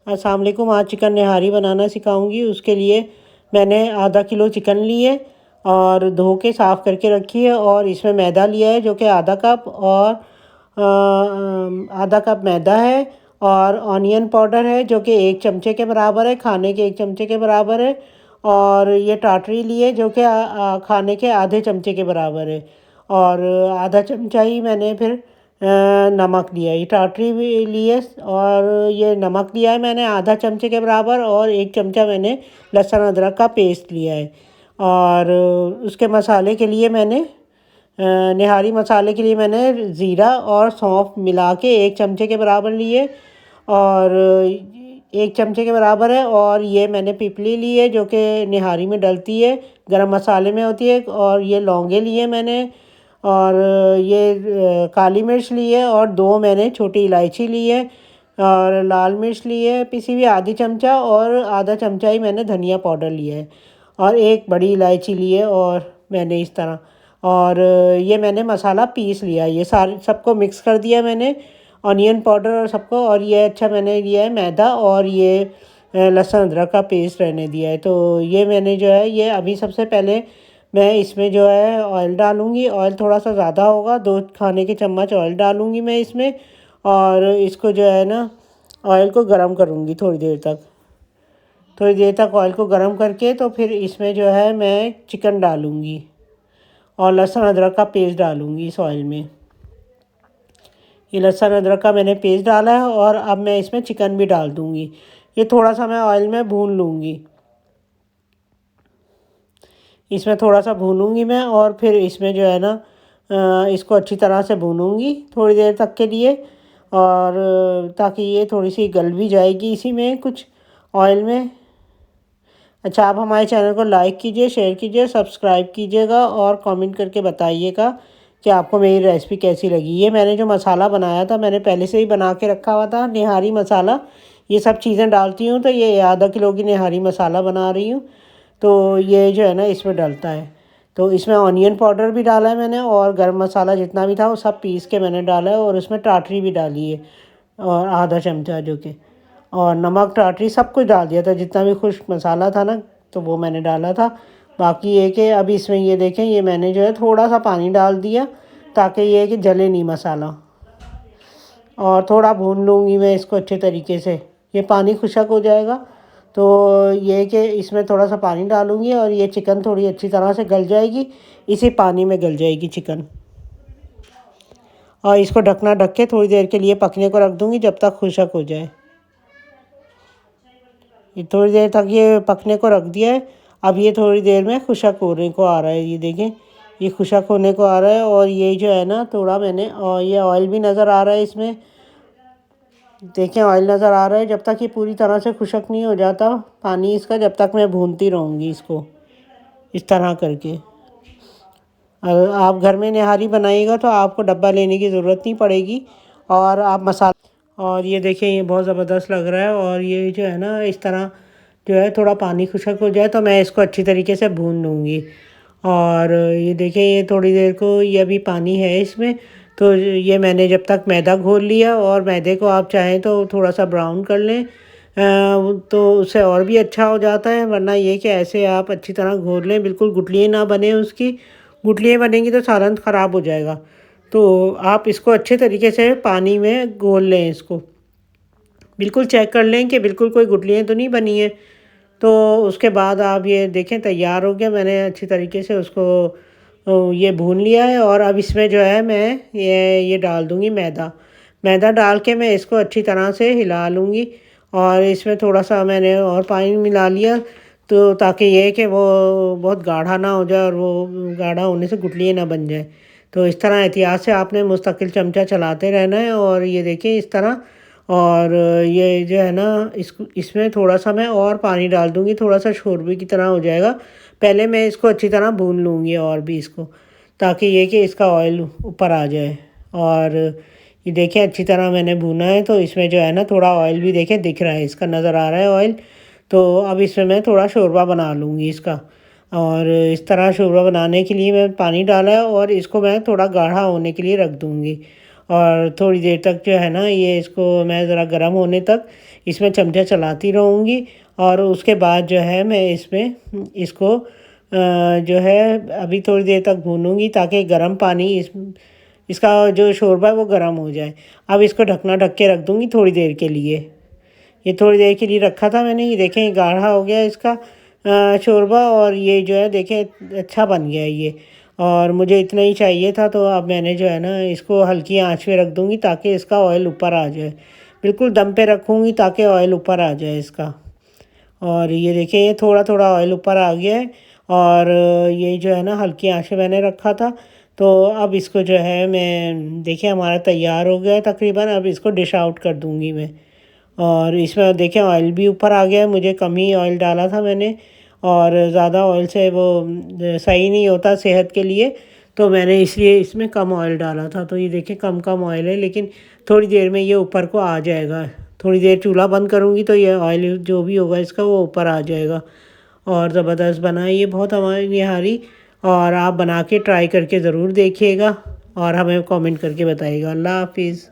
अस्सलाम वालेकुम। आज चिकन निहारी बनाना सिखाऊंगी। उसके लिए मैंने आधा किलो चिकन लिए और धो के साफ़ करके रखी है, और इसमें मैदा लिया है जो कि आधा कप, और आधा कप मैदा है, और ऑनियन पाउडर है जो कि 1 चमचे के बराबर है, खाने के 1 चमचे के बराबर है, और ये टाटरी लिए जो कि खाने के आधे चमचे के बराबर है, और आधा चमचा ही मैंने फिर नमक लिया है। ये टाटरी भी लिए, और ये नमक लिया है मैंने आधा चमचे के बराबर, और 1 चमचा मैंने लहसुन अदरक का पेस्ट लिया है। और उसके मसाले के लिए मैंने निहारी मसाले के लिए मैंने ज़ीरा और सौंफ मिला के 1 चमचे के बराबर लिए, और 1 चमचे के बराबर है। और ये मैंने पिपली ली है जो कि निहारी में डलती है, गरम मसाले में होती है, और ये लौंगे लिए मैंने, और ये काली मिर्च ली है, और 2 मैंने छोटी इलायची ली है, और लाल मिर्च ली है पिसी हुई आधी चमचा, और आधा चमचा ही मैंने धनिया पाउडर लिया है, और एक बड़ी इलायची ली है, और मैंने इस तरह, और ये मैंने मसाला पीस लिया। ये सारे सबको मिक्स कर दिया मैंने, ऑनियन पाउडर और सबको। और ये अच्छा मैंने लिया है मैदा, और ये लहसुन अदरक का पेस्ट रहने दिया है। तो ये मैंने जो है, ये अभी सबसे पहले मैं इसमें जो है ऑयल डालूँगी। ऑयल थोड़ा सा ज़्यादा होगा, 2 खाने के चम्मच ऑयल डालूँगी मैं इसमें, और इसको जो है ना ऑयल को गरम करूँगी थोड़ी देर तक ऑयल को गरम करके, तो फिर इसमें जो है मैं चिकन डालूँगी और लहसुन अदरक का पेस्ट डालूँगी इस ऑयल में। ये लहसुन अदरक का मैंने पेस्ट डाला है, और अब मैं इसमें चिकन भी डाल दूँगी। ये थोड़ा सा मैं ऑयल में भून लूँगी, इसमें थोड़ा सा भूनूंगी मैं, और फिर इसमें जो है ना इसको अच्छी तरह से भूनूंगी थोड़ी देर तक के लिए, और ताकि ये थोड़ी सी गल भी जाएगी इसी में कुछ ऑयल में। अच्छा, आप हमारे चैनल को लाइक कीजिए, शेयर कीजिए, सब्सक्राइब कीजिएगा, और कमेंट करके बताइएगा कि आपको मेरी रेसिपी कैसी लगी। ये मैंने जो मसाला बनाया था, मैंने पहले से ही बना के रखा हुआ था, निहारी मसाला। ये सब चीज़ें डालती हूँ, तो ये आधा किलो की निहारी मसाला बना रही हूँ। तो ये जो है ना इसमें डलता है। तो इसमें ऑनियन पाउडर भी डाला है मैंने, और गरम मसाला जितना भी था वो सब पीस के मैंने डाला है, और उसमें टाटरी भी डाली है, और आधा चमचा जो कि, और नमक टाटरी सब कुछ डाल दिया था, जितना भी खुश्क मसाला था ना तो वो मैंने डाला था। बाकी ये कि अब इसमें ये देखें, ये मैंने जो है थोड़ा सा पानी डाल दिया ताकि ये कि जले नहीं मसाला, और थोड़ा भून लूँगी मैं इसको अच्छे तरीके से। ये पानी खुशक हो जाएगा, तो ये कि इसमें थोड़ा सा पानी डालूँगी, और ये चिकन थोड़ी अच्छी तरह से गल जाएगी, इसी पानी में गल जाएगी चिकन। और इसको ढक के थोड़ी देर के लिए पकने को रख दूँगी, जब तक खुशक हो जाए। ये थोड़ी देर तक ये पकने को रख दिया है। अब ये थोड़ी देर में खुशक होने को आ रहा है, ये देखें, ये खुशक होने को आ रहा है। और ये जो है ना थोड़ा मैंने, और ये ऑयल भी नज़र आ रहा है इसमें, देखें ऑयल नज़र आ रहा है। जब तक ये पूरी तरह से खुशक नहीं हो जाता पानी इसका, जब तक मैं भूनती रहूँगी इसको इस तरह करके। अगर आप घर में निहारी बनाइएगा तो आपको डब्बा लेने की ज़रूरत नहीं पड़ेगी, और आप मसाला, और ये देखें ये बहुत ज़बरदस्त लग रहा है। और ये जो है ना इस तरह जो है थोड़ा पानी खुशक हो जाए तो मैं इसको अच्छी तरीके से भून लूँगी। और ये देखें ये थोड़ी देर को, ये अभी पानी है इसमें, तो ये मैंने जब तक मैदा घोल लिया, और मैदे को आप चाहें तो थोड़ा सा ब्राउन कर लें, तो उससे और भी अच्छा हो जाता है। वरना ये कि ऐसे आप अच्छी तरह घोल लें, बिल्कुल गुठलियाँ ना बने उसकी, गुठलियाँ बनेंगी तो सालन ख़राब हो जाएगा। तो आप इसको अच्छे तरीके से पानी में घोल लें इसको, बिल्कुल चेक कर लें कि बिल्कुल कोई गुठलियाँ तो नहीं बनी है। तो उसके बाद आप ये देखें तैयार हो गया, मैंने अच्छी तरीके से उसको ये भून लिया है। और अब इसमें जो है मैं ये डाल दूँगी मैदा। मैदा डाल के मैं इसको अच्छी तरह से हिला लूँगी, और इसमें थोड़ा सा मैंने और पानी मिला लिया, तो ताकि ये कि वो बहुत गाढ़ा ना हो जाए, और वो गाढ़ा होने से गुठलियाँ ना बन जाए। तो इस तरह एहतियात से आपने मुस्तकिल चमचा चलाते रहना है। और ये देखिए इस तरह, और ये जो है ना इसमें थोड़ा सा मैं और पानी डाल दूँगी, थोड़ा सा शोरबे की तरह हो जाएगा। पहले मैं इसको अच्छी तरह भून लूँगी और भी इसको, ताकि ये कि इसका ऑयल ऊपर आ जाए। और ये देखें अच्छी तरह मैंने भूना है, तो इसमें जो है ना थोड़ा ऑयल भी देखें दिख रहा है, इसका नज़र आ रहा है ऑयल। तो अब इसमें मैं थोड़ा शोरबा बना लूँगी इसका। और इस तरह शोरबा बनाने के लिए मैं पानी डाला है, और इसको मैं थोड़ा गाढ़ा होने के लिए रख दूँगी। और थोड़ी देर तक जो है ना ये इसको मैं ज़रा गर्म होने तक इसमें चमचा चलाती रहूँगी। और उसके बाद जो है मैं इसमें इसको जो है अभी थोड़ी देर तक भूनूँगी ताकि गर्म पानी इसका जो शोरबा है वो गर्म हो जाए। अब इसको ढक के रख दूँगी थोड़ी देर के लिए। ये थोड़ी देर के लिए रखा था मैंने, ये देखें गाढ़ा हो गया इसका शोरबा, और ये जो है देखें अच्छा बन गया है ये। और मुझे इतना ही चाहिए था, तो अब मैंने जो है ना इसको हल्की आंच पे रख दूँगी ताकि इसका ऑयल ऊपर आ जाए। बिल्कुल दम पे रखूँगी ताकि ऑयल ऊपर आ जाए इसका। और ये देखिए ये थोड़ा थोड़ा ऑयल ऊपर आ गया है। और ये जो है ना हल्की आंच पे मैंने रखा था। तो अब इसको जो है मैं देखिए हमारा तैयार हो गया है तकरीबन। अब इसको डिश आउट कर दूँगी मैं। और इसमें देखें ऑयल भी ऊपर आ गया है, मुझे कम ही ऑयल डाला था मैंने। और ज़्यादा ऑयल से वो सही नहीं होता सेहत के लिए, तो मैंने इसलिए इसमें कम ऑयल डाला था। तो ये देखिए कम कम ऑयल है, लेकिन थोड़ी देर में ये ऊपर को आ जाएगा। थोड़ी देर चूल्हा बंद करूँगी तो ये ऑयल जो भी होगा इसका वो ऊपर आ जाएगा। और ज़बरदस्त बना है ये, बहुत हमारी निहारी। और आप बना के ट्राई करके ज़रूर देखिएगा और हमें कमेंट करके बताइएगा। अल्लाह हाफिज़।